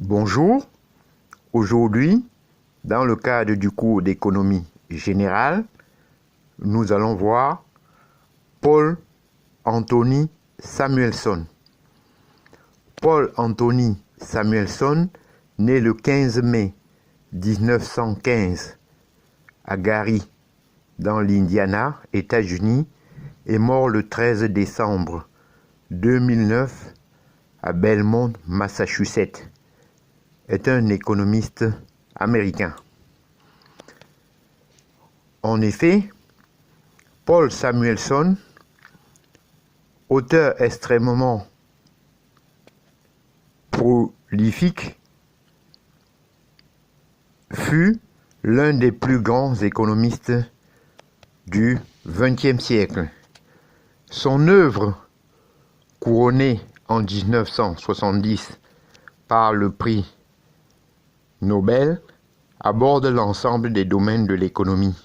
Bonjour, aujourd'hui, dans le cadre du cours d'économie générale, nous allons voir Paul Anthony Samuelson. Paul Anthony Samuelson, né le 15 mai 1915 à Gary, dans l'Indiana, États-Unis, est mort le 13 décembre 2009 à Belmont, Massachusetts, est un économiste américain. En effet, Paul Samuelson, auteur extrêmement prolifique, fut l'un des plus grands économistes du XXe siècle. Son œuvre, couronnée en 1970 par le prix Nobel, aborde l'ensemble des domaines de l'économie,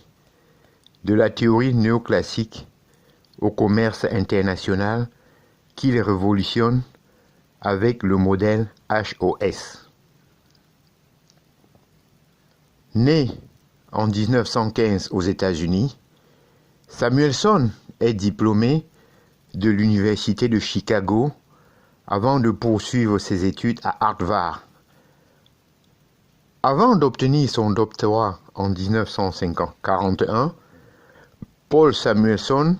de la théorie néoclassique au commerce international qu'il révolutionne avec le modèle HOS. Né en 1915 aux États-Unis, Samuelson est diplômé de l'Université de Chicago avant de poursuivre ses études à Harvard. Avant d'obtenir son doctorat en 1941, Paul Samuelson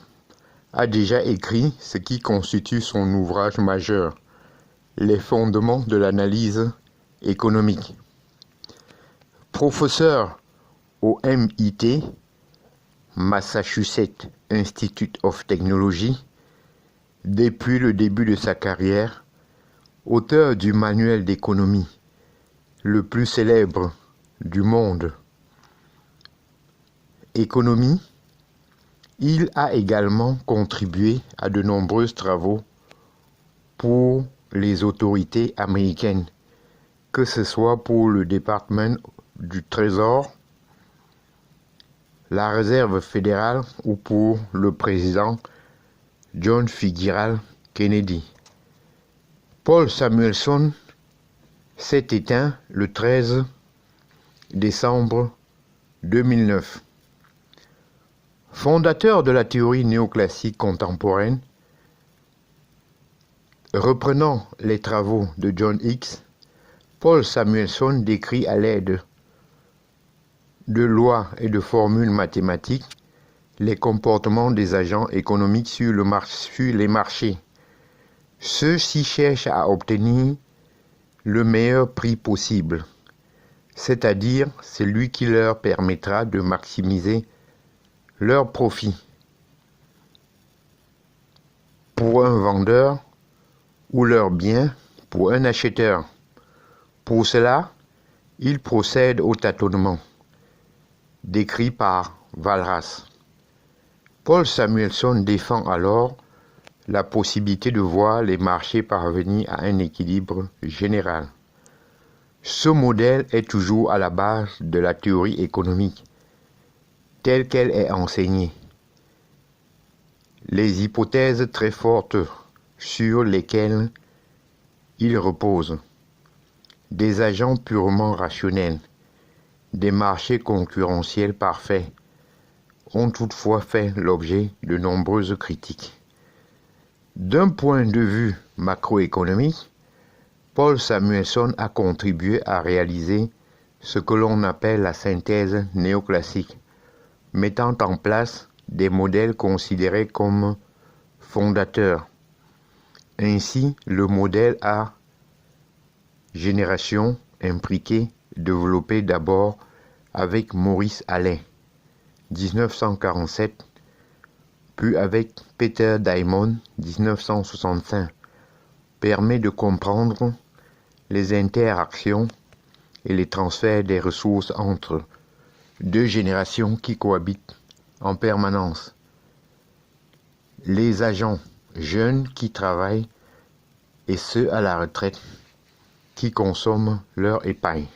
a déjà écrit ce qui constitue son ouvrage majeur, Les fondements de l'analyse économique. Professeur au MIT, Massachusetts Institute of Technology, depuis le début de sa carrière, auteur du manuel d'économie le plus célèbre du monde, Économie, il a également contribué à de nombreux travaux pour les autorités américaines, que ce soit pour le département du Trésor, la Réserve fédérale ou pour le président John Fitzgerald Kennedy. Paul Samuelson s'est éteint le 13 décembre 2009. Fondateur de la théorie néoclassique contemporaine, reprenant les travaux de John Hicks, Paul Samuelson décrit à l'aide de lois et de formules mathématiques les comportements des agents économiques sur les marchés. Ceux-ci cherchent à obtenir le meilleur prix possible, c'est-à-dire celui qui leur permettra de maximiser leur profit. Pour un vendeur ou leur bien pour un acheteur. Pour cela, ils procèdent au tâtonnement, décrit par Walras. Paul Samuelson défend alors la possibilité de voir les marchés parvenir à un équilibre général. Ce modèle est toujours à la base de la théorie économique, telle qu'elle est enseignée. Les hypothèses très fortes sur lesquelles il repose, des agents purement rationnels, des marchés concurrentiels parfaits, ont toutefois fait l'objet de nombreuses critiques. D'un point de vue macroéconomique, Paul Samuelson a contribué à réaliser ce que l'on appelle la synthèse néoclassique, mettant en place des modèles considérés comme fondateurs. Ainsi, le modèle A génération impliqué, développé d'abord avec Maurice Allais, 1947, puis avec Peter Diamond, 1965, permet de comprendre les interactions et les transferts des ressources entre deux générations qui cohabitent en permanence. Les agents jeunes qui travaillent et ceux à la retraite qui consomment leur épargne.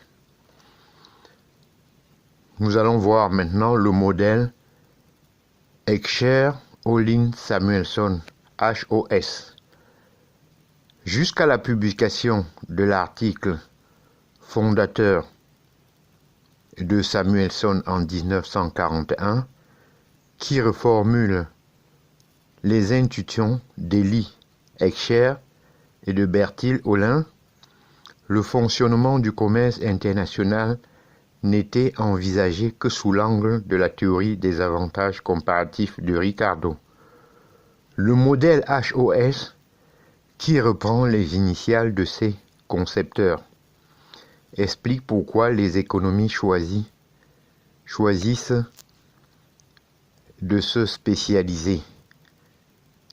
Nous allons voir maintenant le modèle Heckscher-Ohlin-Samuelson, HOS. Jusqu'à la publication de l'article fondateur de Samuelson en 1941, qui reformule les intuitions d'Elie Heckscher et de Bertil Ohlin, le fonctionnement du commerce international n'était envisagé que sous l'angle de la théorie des avantages comparatifs de Ricardo. Le modèle HOS, qui reprend les initiales de ses concepteurs, explique pourquoi les économies choisissent de se spécialiser.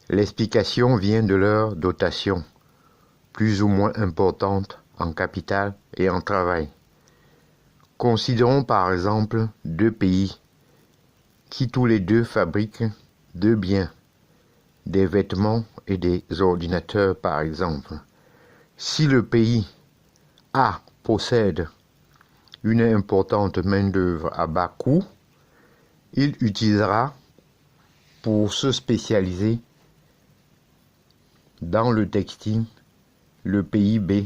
L'explication vient de leur dotation, plus ou moins importante en capital et en travail. Considérons par exemple deux pays qui tous les deux fabriquent deux biens, des vêtements et des ordinateurs par exemple. Si le pays A possède une importante main-d'œuvre à bas coût, il utilisera pour se spécialiser dans le textile le pays B,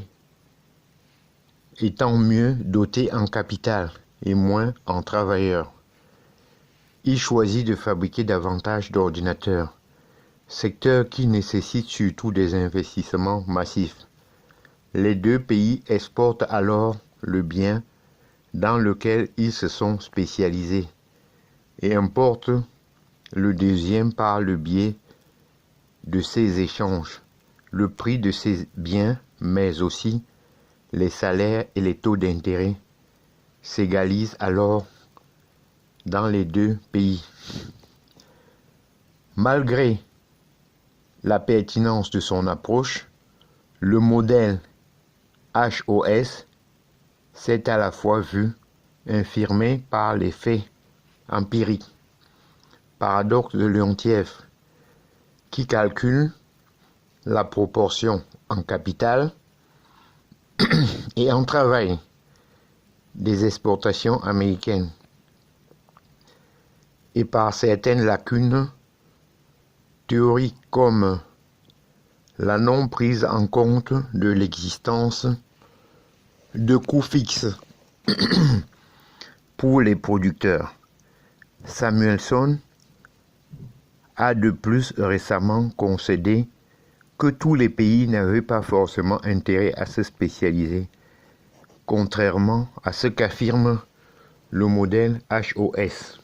étant mieux doté en capital et moins en travailleurs. Il choisit de fabriquer davantage d'ordinateurs, secteur qui nécessite surtout des investissements massifs. Les deux pays exportent alors le bien dans lequel ils se sont spécialisés et importent le deuxième par le biais de ces échanges. Le prix de ces biens, mais aussi les salaires et les taux d'intérêt s'égalisent alors dans les deux pays. Malgré la pertinence de son approche, le modèle HOS s'est à la fois vu infirmé par les faits empiriques. Paradoxe de Leontief, qui calcule la proportion en capital et en travail des exportations américaines, et par certaines lacunes théoriques comme la non prise en compte de l'existence de coûts fixes pour les producteurs. Samuelson a de plus récemment concédé que tous les pays n'avaient pas forcément intérêt à se spécialiser, contrairement à ce qu'affirme le modèle HOS.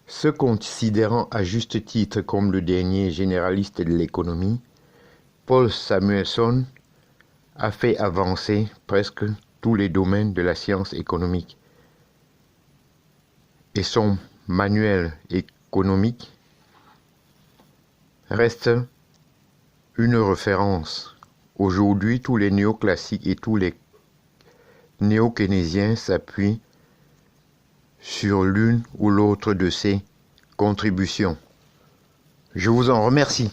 Se considérant à juste titre comme le dernier généraliste de l'économie, Paul Samuelson a fait avancer presque tous les domaines de la science économique, et son manuel économique reste une référence. Aujourd'hui, tous les néoclassiques et tous les néo-keynésiens s'appuient sur l'une ou l'autre de ces contributions. Je vous en remercie.